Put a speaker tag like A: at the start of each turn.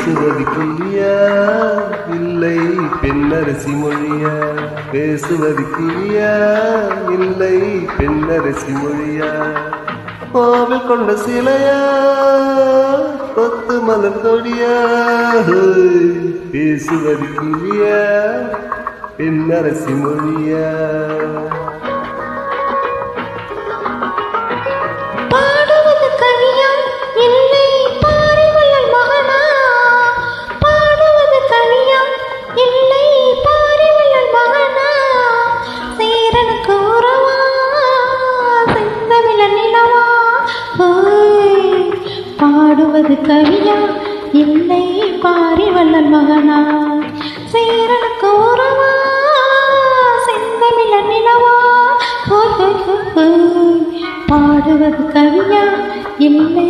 A: பேசுவது கிளியா இல்லை பெண்ணரசி மொழியா? பேசுவது கிளியா இல்லை பெண்ணரசி மொழியா? கோவில் கொண்ட சிலையா கொத்து மலர் கொடியா? பேசுவது கிளியா பெண்ணரசி மொழியா?
B: பாடுவது கவியா இல்லை பாரிவள்ளல் மகனா? பாடுவது கவியா இல்லை பாரிவள்ளல் மகனா? சேரனுக்கு உறவா செந்தமிழ நிலவா? பாடுவது கவியா இல்லை பாரிவள்ளல் மகனா? சேரனுக்கு உறவா செந்தமிழ நிலவா? பாடுவது கவியா இல்லை